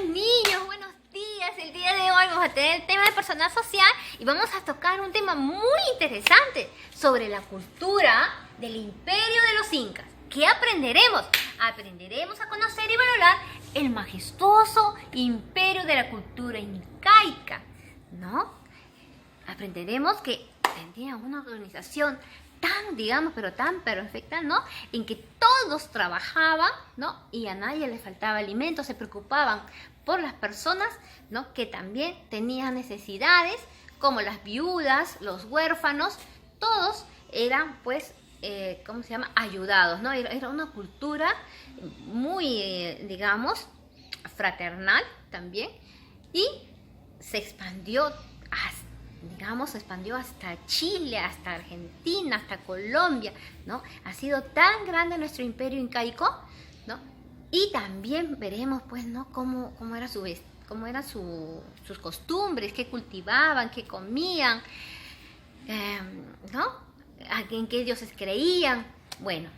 tal, niños? Buenos días. El día de hoy vamos a tener el tema de personal social y vamos a tocar un tema muy interesante sobre la cultura del imperio de los incas. ¿Qué aprenderemos? Aprenderemos a conocer y valorar el majestuoso imperio de la cultura incaica, ¿no? Aprenderemos que tenía una organización tan, digamos, pero tan perfecta, ¿no? En que todos trabajaban, ¿no? Y a nadie le faltaba alimento, se preocupaban por las personas, ¿no? Que también tenían necesidades, como las viudas, los huérfanos, todos eran, pues, ¿cómo se llama? Ayudados, ¿no? Era una cultura muy, digamos, fraternal también, y se expandió hasta Chile, hasta Argentina, hasta Colombia, ¿no? Ha sido tan grande nuestro imperio incaico, ¿no? Y también veremos, pues, ¿no? Cómo eran sus costumbres, qué cultivaban, qué comían, ¿no? En qué dioses creían. Bueno,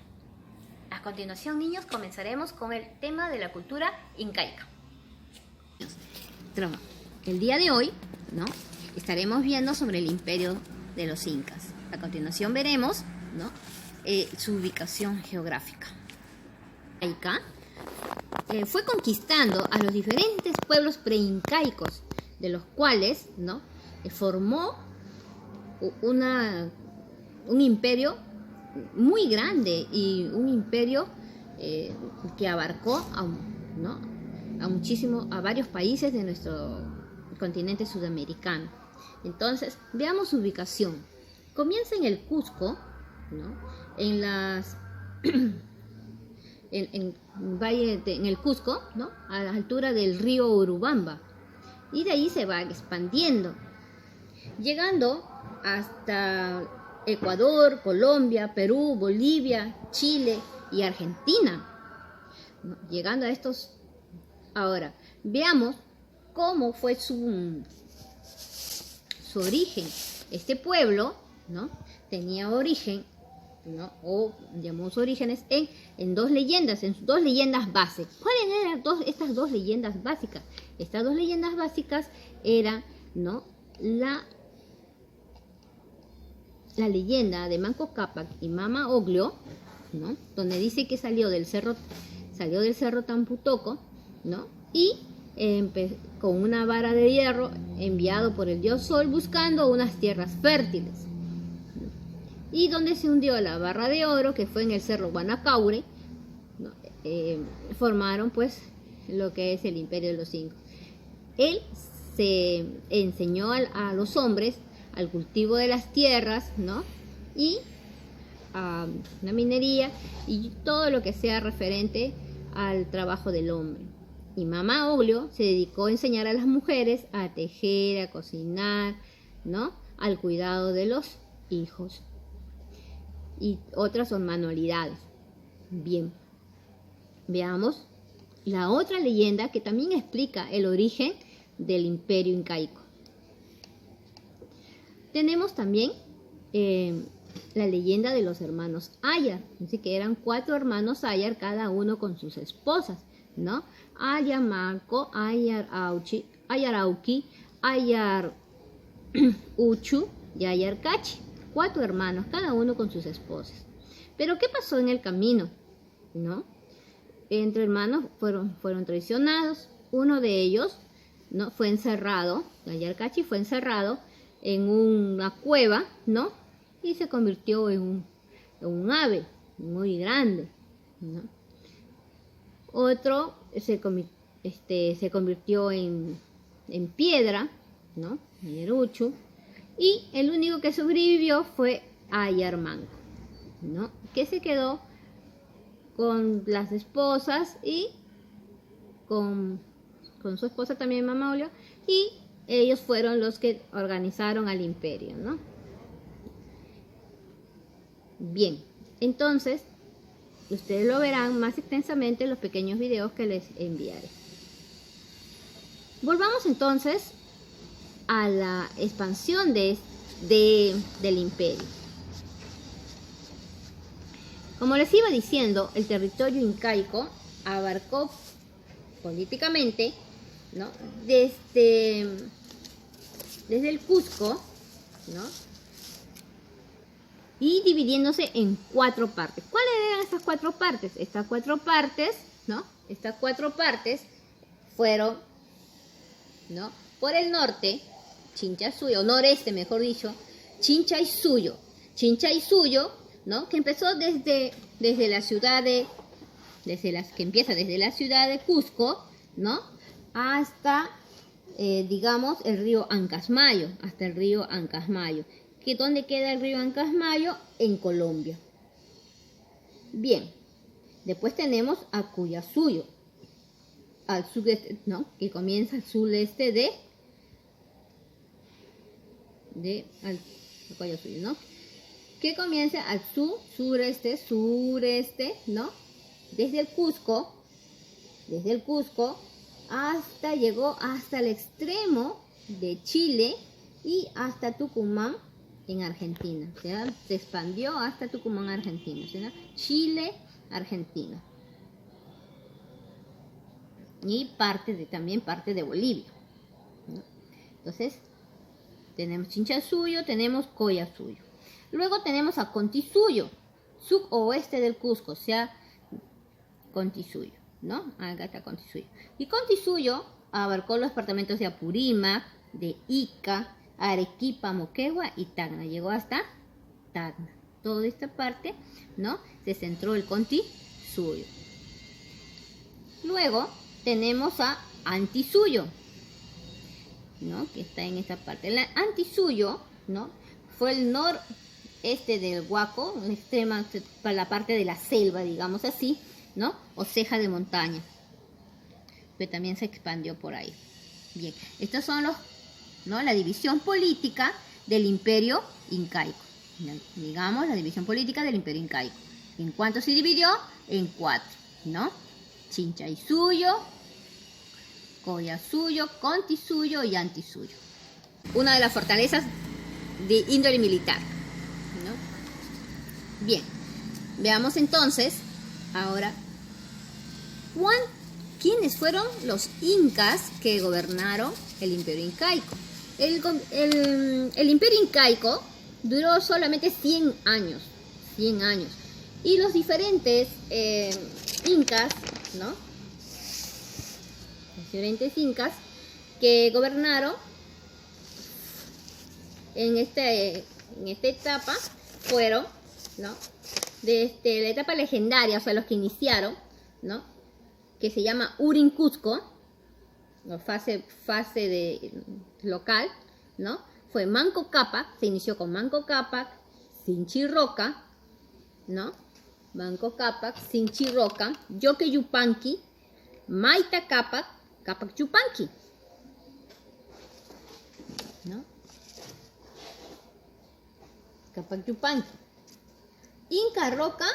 a continuación, niños, comenzaremos con el tema de la cultura incaica. El día de hoy, ¿no? Estaremos viendo sobre el imperio de los incas. A continuación veremos, ¿no? Su ubicación geográfica. Incaica fue conquistando a los diferentes pueblos preincaicos, de los cuales, ¿no? Formó un imperio muy grande y un imperio que abarcó a varios países de nuestro continente sudamericano. Entonces, veamos su ubicación. Comienza en el Cusco, ¿no? En el Cusco, ¿no? A la altura del río Urubamba. Y de ahí se va expandiendo, llegando hasta Ecuador, Colombia, Perú, Bolivia, Chile y Argentina. Llegando a estos. Ahora, veamos cómo fue su origen. Este pueblo, ¿no? Tenía origen, ¿no? O llamamos orígenes en dos leyendas básicas. ¿Cuáles eran estas dos leyendas básicas? Estas dos leyendas básicas eran, ¿no? La leyenda de Manco Cápac y Mama Oglio, ¿no? Donde dice que salió del cerro Tamputoco, ¿no? Y con una vara de hierro enviado por el dios Sol buscando unas tierras fértiles, y donde se hundió la barra de oro, que fue en el cerro Guanacaure, ¿no? Formaron, pues, lo que es el imperio de los incas. Él se enseñó a los hombres al cultivo de las tierras, ¿no? Y a la minería y todo lo que sea referente al trabajo del hombre. Y Mama Oglio se dedicó a enseñar a las mujeres a tejer, a cocinar, ¿no? Al cuidado de los hijos. Y otras son manualidades. Bien, veamos la otra leyenda que también explica el origen del imperio incaico. Tenemos también la leyenda de los hermanos Ayar. Dice que eran 4 hermanos Ayar, cada uno con sus esposas, ¿no? Ayar Marco, Ayar Auki, Ayar Uchu y Ayar Cachi. 4 hermanos, cada uno con sus esposas. Pero ¿qué pasó en el camino? ¿No? Entre hermanos fueron traicionados. Uno de ellos, ¿no? Fue encerrado, Ayar Cachi fue encerrado en una cueva, ¿no? Y se convirtió en un ave muy grande, ¿no? Otro se convirtió en piedra, ¿no? En Uchu. Y el único que sobrevivió fue Ayar Manco, ¿no? Que se quedó con las esposas y con su esposa también, Mama Oglio, y ellos fueron los que organizaron al imperio, ¿no? Bien, entonces ustedes lo verán más extensamente en los pequeños videos que les enviaré. Volvamos entonces a la expansión del imperio. Como les iba diciendo, el territorio incaico abarcó políticamente ¿no? Desde el Cusco, ¿no? Y dividiéndose en 4 partes. ¿Cuáles eran estas 4 partes? Estas 4 partes, ¿no? Estas 4 partes fueron, ¿no? Por el norte, Chinchaysuyo, o noreste, mejor dicho, Chinchaysuyo. Chinchaysuyo, ¿no? Que empezó desde la ciudad de, desde la ciudad de Cusco, ¿no? Hasta, digamos, el río Ancasmayo, hasta el río Ancasmayo. ¿Dónde queda el río Ancasmayo? En Colombia. Bien, después tenemos a Cuyasuyo, al sudeste, ¿no? Que comienza al sureste al Cuyasuyo, ¿no? Que comienza al sureste, ¿no? Desde el Cusco, llegó hasta el extremo de Chile y hasta Tucumán en Argentina. ¿Sí? Se expandió hasta Tucumán, Argentina. ¿Sí? Chile, Argentina. Y también parte de Bolivia, ¿no? Entonces, tenemos Chinchaysuyo, tenemos Collasuyo. Luego tenemos a Contisuyo, sudoeste del Cusco, o sea, Contisuyo, ¿no? Acá está Contisuyo. Y Contisuyo abarcó los departamentos de Apurímac, de Ica, Arequipa, Moquegua y Tacna. Llegó hasta Tacna. Toda esta parte, ¿no? Se centró el Contisuyo. Luego tenemos a Antisuyo, ¿no? Que está en esta parte. El Antisuyo, ¿no? Fue el noreste del Huaco, la extrema, para la parte de la selva, digamos así, ¿no? O ceja de montaña, que también se expandió por ahí. Bien, estos son ¿no? La división política del Imperio Incaico. Digamos, la división política del Imperio Incaico. ¿En cuánto se dividió? En 4, ¿no? Chinchaysuyo, Collasuyo, Contisuyo y Antisuyo. Una de las fortalezas de índole militar, ¿no? Bien, veamos entonces ahora quiénes fueron los incas que gobernaron el Imperio Incaico. El Imperio Incaico duró solamente 100 años. Y los diferentes incas, ¿no? Los diferentes incas que gobernaron en esta etapa fueron, ¿no? Desde la etapa legendaria, o sea, los que iniciaron, ¿no? Que se llama Urin Cusco, ¿no? fase local, ¿no? Fue Manco Cápac, se inició con Manco Cápac, Sinchi-Roca, ¿no? Manco Cápac, Sinchi-Roca, Yoque Yupanqui, Maita Cápac, Cápac Yupanqui, ¿no? Cápac Yupanqui, Inca Roca,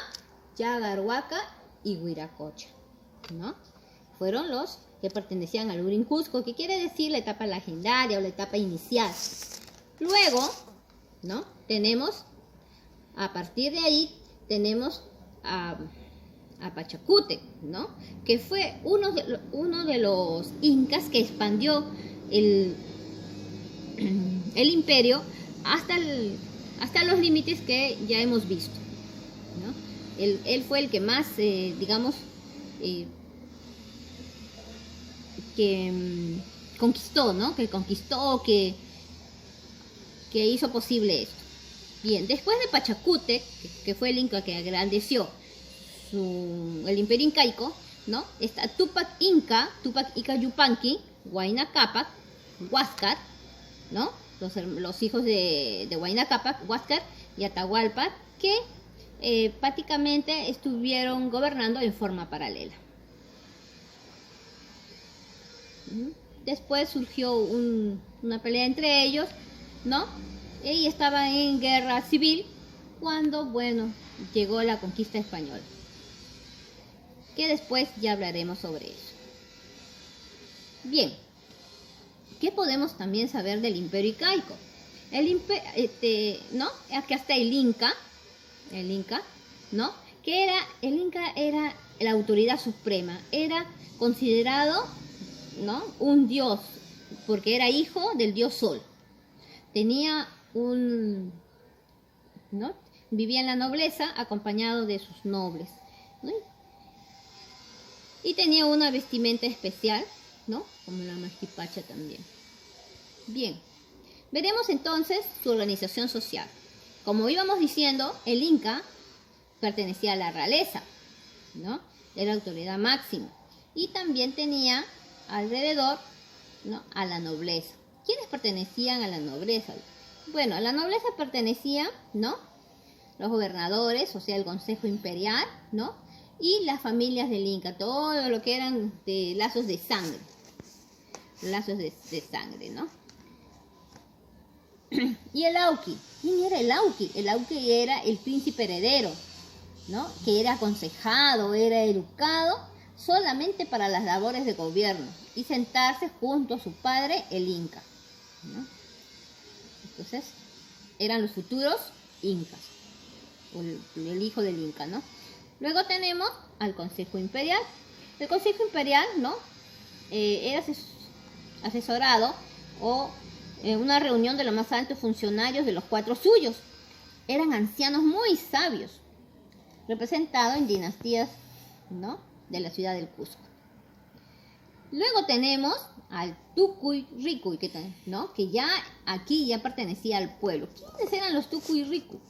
Yagarhuaca y Huiracocha, ¿no? Fueron los que pertenecían al Urin Cusco, que quiere decir la etapa legendaria o la etapa inicial. Luego, ¿no? Tenemos, a partir de ahí, tenemos a Pachacútec, ¿no? Que fue uno de los incas que expandió el imperio hasta los límites que ya hemos visto, ¿no? Él fue el que más, digamos, que conquistó, ¿no? Que conquistó, que hizo posible esto. Bien, después de Pachacútec, que fue el inca que agrandeció el Imperio Incaico, ¿no? Está Tupac Inca Yupanqui, Huayna Cápac, Huáscar, ¿no? Los hijos de Huayna Cápac, Huáscar y Atahualpa, que prácticamente estuvieron gobernando en forma paralela. Después surgió una pelea entre ellos, ¿no? Y estaban en guerra civil cuando, bueno, llegó la conquista española, que después ya hablaremos sobre eso. Bien, ¿qué podemos también saber del Imperio Incaico? ¿No? Aquí está el Inca, ¿no? El Inca era la autoridad suprema, era considerado ¿no? Un dios, porque era hijo del dios Sol. Tenía un, ¿no? Vivía en la nobleza acompañado de sus nobles, ¿no? Y tenía una vestimenta especial, ¿no? Como la maquipacha también. Bien, veremos entonces su organización social. Como íbamos diciendo, el Inca pertenecía a la realeza, ¿no? Era autoridad máxima. Y también tenía alrededor, ¿no? A la nobleza. ¿Quiénes pertenecían a la nobleza? Bueno, a la nobleza pertenecían, ¿no? Los gobernadores, o sea, el Consejo Imperial, ¿no? Y las familias del Inca, todo lo que eran de lazos de sangre. Lazos de sangre, ¿no? Y el Auqui. ¿Quién era el Auqui? El Auqui era el príncipe heredero, ¿no? Que era aconsejado, era educado solamente para las labores de gobierno y sentarse junto a su padre, el Inca, ¿no? Entonces, eran los futuros incas, o el hijo del Inca, ¿no? Luego tenemos al Consejo Imperial. El Consejo Imperial, ¿no? Era asesorado o una reunión de los más altos funcionarios de los 4 suyos. Eran ancianos muy sabios, representados en dinastías, ¿no? De la ciudad del Cusco. Luego tenemos al Tukuy Ricuy, ¿no? Que ya aquí ya pertenecía al pueblo. ¿Quiénes eran los Tukuy Ricuy?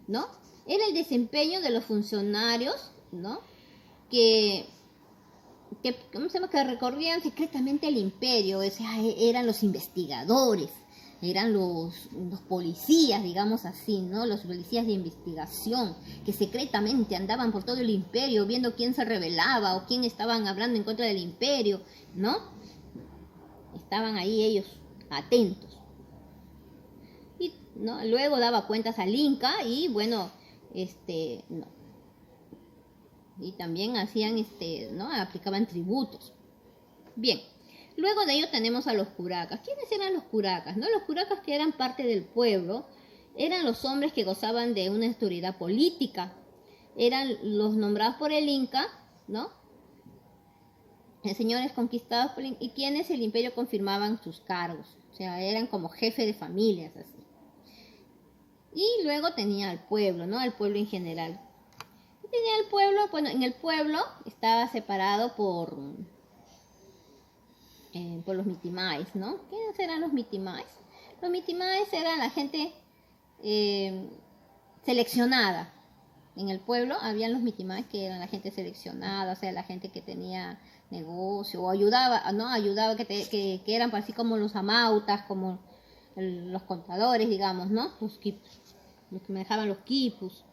¿No? Era el desempeño de los funcionarios, ¿no? ¿Cómo se llama? Que recorrían secretamente el imperio. O sea, eran los investigadores, eran los policías, digamos así, ¿no? Los policías de investigación, que secretamente andaban por todo el imperio viendo quién se rebelaba o quién estaban hablando en contra del imperio, ¿no? Estaban ahí ellos atentos. Y, ¿no? Luego daba cuentas al Inca y, bueno, no. Y también hacían, ¿no? Aplicaban tributos. Bien. Luego de ello tenemos a los curacas. ¿Quiénes eran los curacas? ¿No? Los curacas, que eran parte del pueblo, eran los hombres que gozaban de una autoridad política. Eran los nombrados por el Inca, ¿no? Señores conquistados y quienes el imperio confirmaban sus cargos. O sea, eran como jefe de familias, así. Y luego tenía al pueblo, ¿no? Al pueblo en general. Tenía el pueblo, bueno, en el pueblo estaba separado por los mitimaes, ¿no? ¿Quiénes eran los mitimaes? Los mitimaes eran la gente seleccionada. En el pueblo habían los mitimaes, que eran la gente seleccionada, o sea, la gente que tenía negocio o ayudaba, ¿no? Ayudaba, que eran así como los amautas, como los contadores, digamos, ¿no? Los que manejaban los quipus.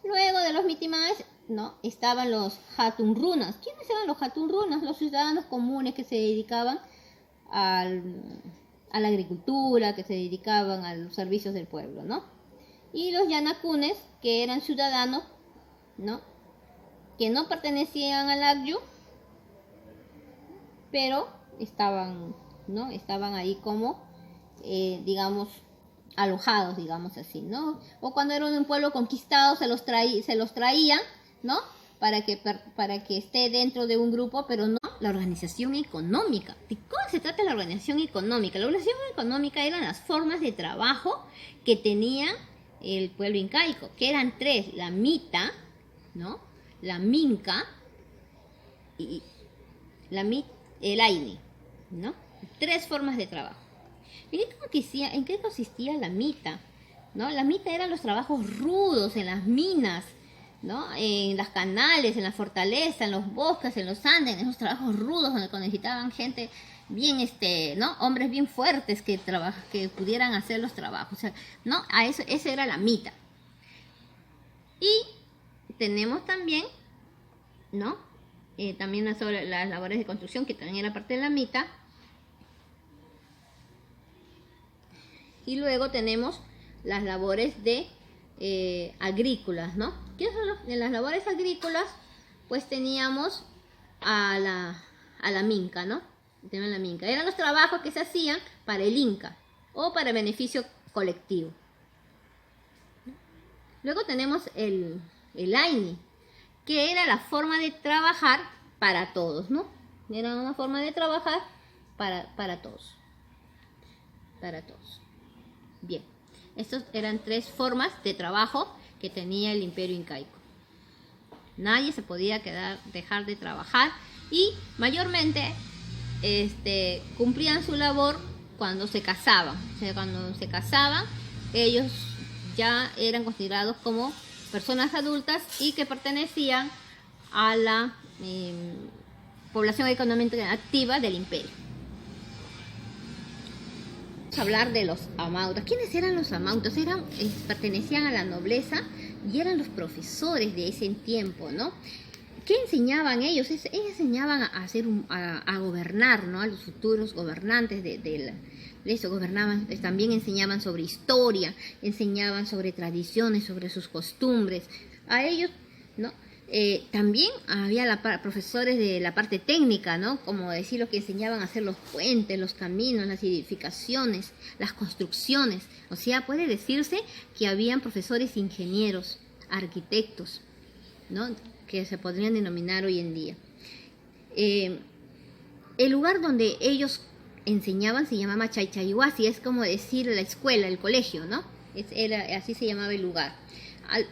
Luego de los mitimaes, ¿no? Estaban los hatunrunas. ¿Quiénes eran los hatunrunas? Los ciudadanos comunes que se dedicaban a la agricultura, que se dedicaban a los servicios del pueblo, ¿no? Y los yanacunes, que eran ciudadanos, ¿no? Que no pertenecían al Agyu, pero estaban, ¿no? Estaban ahí como, digamos, alojados, digamos así, ¿no? O cuando era un pueblo conquistado se los traían, ¿no? Para que esté dentro de un grupo, pero no la organización económica. ¿De cómo se trata la organización económica? La organización económica eran las formas de trabajo que tenía el pueblo incaico, que eran 3: la mita, ¿no? La minca y el aini, ¿no? 3 formas de trabajo. ¿En qué consistía la mita? ¿No? La mita eran los trabajos rudos en las minas, ¿no? En las canales, en la fortaleza, en los bosques, en los Andes, en esos trabajos rudos donde necesitaban gente bien, ¿no? Hombres bien fuertes que pudieran hacer los trabajos, o sea, ¿no? Esa era la mita. Y tenemos también, ¿no? También sobre las labores de construcción, que también era parte de la mita. Y luego tenemos las labores de agrícolas, ¿no? ¿Qué son en las labores agrícolas? Pues teníamos a la minca, ¿no? Tenían la minca. Eran los trabajos que se hacían para el Inca o para beneficio colectivo. Luego tenemos el Aini, que era la forma de trabajar para todos, ¿no? Era una forma de trabajar para todos. Para todos. Bien, estas eran 3 formas de trabajo que tenía el Imperio Incaico. Nadie se podía dejar de trabajar y mayormente cumplían su labor cuando se casaban. O sea, cuando se casaban, ellos ya eran considerados como personas adultas y que pertenecían a la población económicamente activa del imperio. Vamos a hablar de los amautas. ¿Quiénes eran los amautas? Pertenecían a la nobleza y eran los profesores de ese tiempo, ¿no? ¿Qué enseñaban ellos? Ellos enseñaban a gobernar, ¿no? A los futuros gobernantes de eso gobernaban. También enseñaban sobre historia, enseñaban sobre tradiciones, sobre sus costumbres. A ellos, ¿no? También había profesores de la parte técnica, ¿no? Como decir, los que enseñaban a hacer los puentes, los caminos, las edificaciones, las construcciones. O sea, puede decirse que habían profesores ingenieros, arquitectos, ¿no? Que se podrían denominar hoy en día. El lugar donde ellos enseñaban se llamaba Chaychayhuasi, es como decir la escuela, el colegio, ¿no? Así se llamaba el lugar.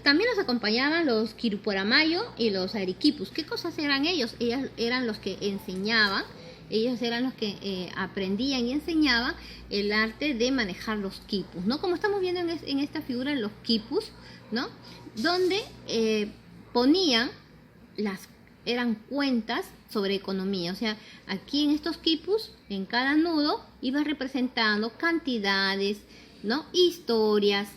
También los acompañaban los Quiruporamayo y los Arequipus. ¿Qué cosas eran ellos? Ellos eran los que enseñaban, ellos eran los que aprendían y enseñaban el arte de manejar los quipus, ¿no? Como estamos viendo en esta figura, los quipus, ¿no? Donde eran cuentas sobre economía. O sea, aquí en estos quipus, en cada nudo, iba representando cantidades, ¿no? Historias.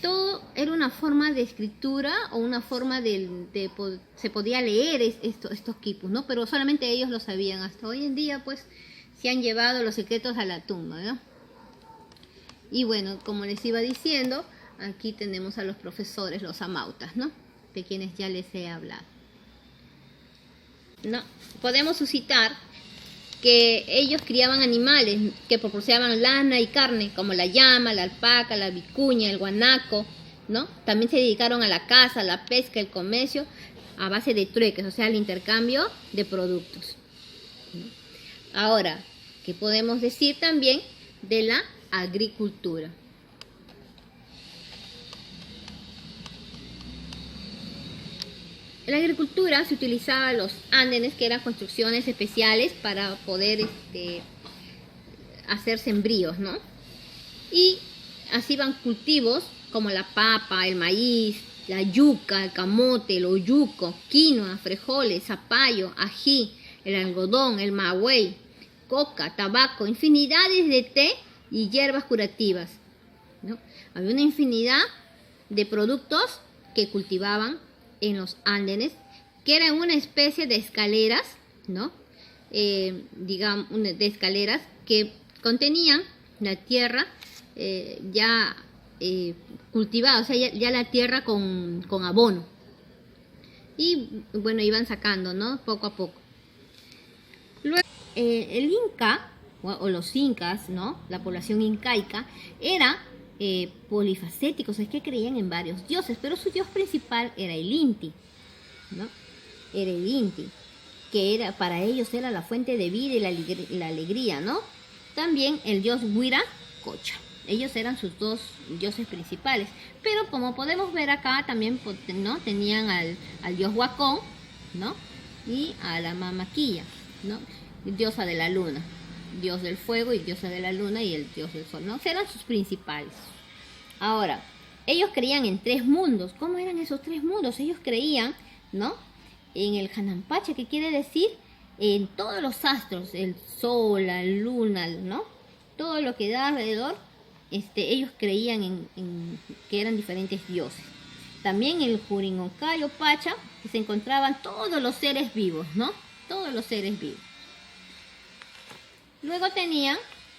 Todo era una forma de escritura o una forma se podía leer estos quipus, ¿no? Pero solamente ellos lo sabían. Hasta hoy en día, pues, se han llevado los secretos a la tumba, ¿no? Y bueno, como les iba diciendo, aquí tenemos a los profesores, los amautas, ¿no? De quienes ya les he hablado. ¿No? Podemos suscitar que ellos criaban animales que proporcionaban lana y carne, como la llama, la alpaca, la vicuña, el guanaco, ¿no? También se dedicaron a la caza, la pesca, el comercio, a base de trueques, o sea, el intercambio de productos. Ahora, ¿qué podemos decir también de la agricultura? En la agricultura se utilizaba los ándenes, que eran construcciones especiales para poder hacer sembríos, ¿no? Y así van cultivos como la papa, el maíz, la yuca, el camote, el oyuco, quinoa, frijoles, zapallo, ají, el algodón, el maguey, coca, tabaco, infinidades de té y hierbas curativas, ¿no? Había una infinidad de productos que cultivaban en los ándenes, que eran una especie de escaleras, ¿no? Digamos, de escaleras que contenían la tierra ya cultivada, o sea, ya la tierra con abono. Y bueno, iban sacando, ¿no? Poco a poco. Luego, el Inca, o los incas, ¿no? La población incaica, era polifacéticos, es que creían en varios dioses, pero su dios principal era el Inti, ¿no? Era el Inti, que para ellos era la fuente de vida y la alegría, ¿no? También el dios Huiracocha. Ellos eran sus 2 dioses principales, pero como podemos ver acá también, ¿no? Tenían al dios Huacón, ¿no? Y a la Mamaquilla, ¿no? Diosa de la luna, dios del fuego y diosa de la luna y el dios del sol, ¿no? Eran sus principales. Ahora, ellos creían en 3 mundos. ¿Cómo eran esos 3 mundos? Ellos creían, ¿no? En el Hanampacha, que quiere decir en todos los astros, el sol, la luna, ¿no? Todo lo que da alrededor, ellos creían en que eran diferentes dioses. También el Jurinoncayo Pacha, que se encontraban todos los seres vivos, ¿no? Todos los seres vivos. Luego tenían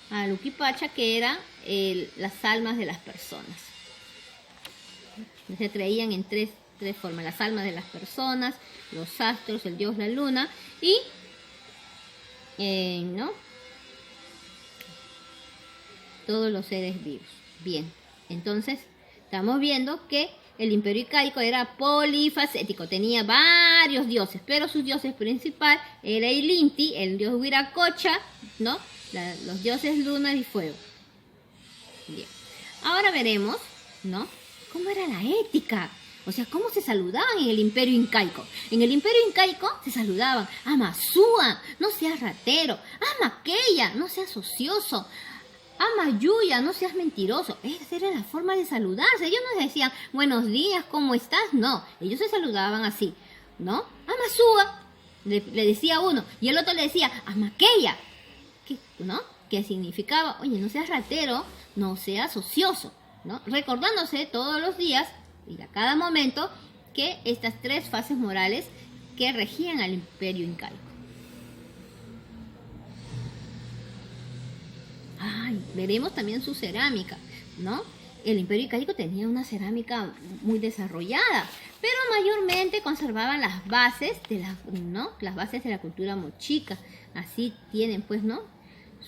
a Luquipacha, que eran las almas de las personas. Se creían en tres formas: las almas de las personas, los astros, el dios, la luna y ¿no? Todos los seres vivos. Bien, entonces estamos viendo que el Imperio Incaico era polifacético, tenía varios varios dioses, pero su dios principal era el Inti, el dios Wiracocha, ¿no? Los dioses luna y fuego. Bien. Ahora veremos, ¿no? ¿Cómo era la ética? O sea, ¿cómo se saludaban en el Imperio Incaico? En el Imperio Incaico se saludaban: Amasúa, no seas ratero; Amaqueya, no seas ocioso; Amayuya, no seas mentiroso. Esa era la forma de saludarse. Ellos no decían buenos días, ¿cómo estás? No, ellos se saludaban así, ¿no? Amasúa, le decía uno, y el otro le decía Amaqueya, ¿no? Que significaba: oye, no seas ratero, no seas ocioso, ¿no? Recordándose todos los días y a cada momento que estas tres fases morales que regían al Imperio Incaico. Ay, veremos también su cerámica, ¿no? El Imperio Incaico tenía una cerámica muy desarrollada, pero mayormente conservaban las bases de ¿no? Las bases de la cultura mochica. Así tienen, pues, ¿no?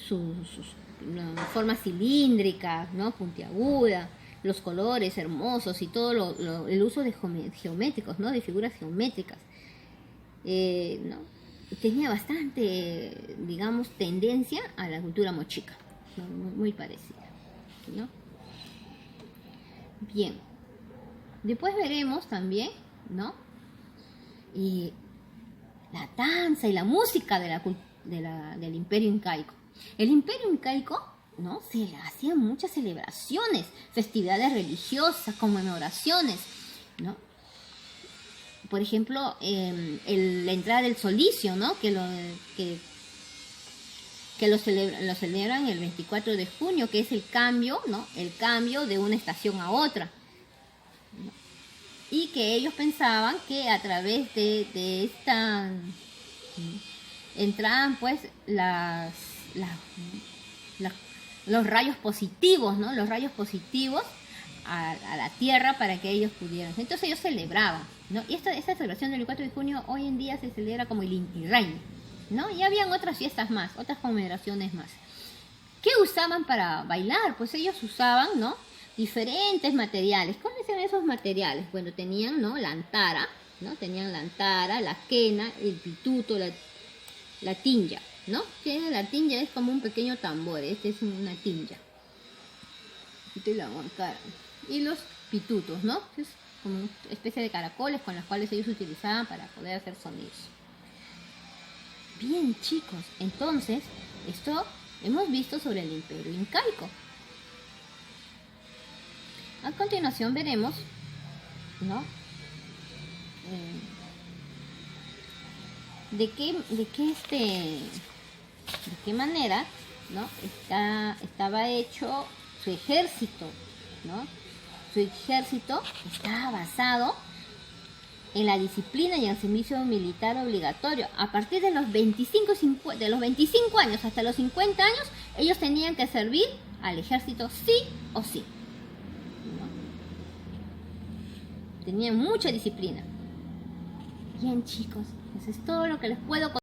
Sus formas cilíndricas, ¿no? Puntiaguda, los colores hermosos y todo el uso de geométricos, ¿no? De figuras geométricas, ¿no? Tenía bastante, digamos, tendencia a la cultura mochica, ¿no? Muy parecida, ¿no? Bien, después veremos también, ¿no? Y la danza y la música del Imperio Incaico. El Imperio Incaico, ¿no? Se hacían muchas celebraciones, festividades religiosas, conmemoraciones, ¿no? Por ejemplo, la entrada del solicio, ¿no? Que lo celebran el 24 de junio, que es el cambio, ¿no? El cambio de una estación a otra, ¿no? Y que ellos pensaban que a través de esta entraban, pues, los rayos positivos, ¿no? Los rayos positivos a la tierra para que ellos pudieran. Entonces ellos celebraban, ¿no? Y esta celebración del 24 de junio hoy en día se celebra como el Inti Raymi, ¿no? Y habían otras fiestas más, otras conmemoraciones más. ¿Qué usaban para bailar? Pues ellos usaban, ¿no? Diferentes materiales. ¿Cuáles eran esos materiales? Bueno, tenían, ¿no? La antara, ¿no? Tenían la antara, la quena, el pituto, la tinja, ¿no? La tinja es como un pequeño tambor, este es una tinja. Y los pitutos, ¿no? Es como una especie de caracoles con las cuales ellos utilizaban para poder hacer sonidos. Bien, chicos, entonces, esto hemos visto sobre el Imperio Incaico. A continuación veremos, ¿no? De qué manera, ¿no? Estaba hecho su ejército, ¿no? Su ejército estaba basado en la disciplina y el servicio militar obligatorio. A partir de los 25 años hasta los 50 años, ellos tenían que servir al ejército sí o sí, ¿no? Tenían mucha disciplina. Bien, chicos, eso es todo lo que les puedo contar.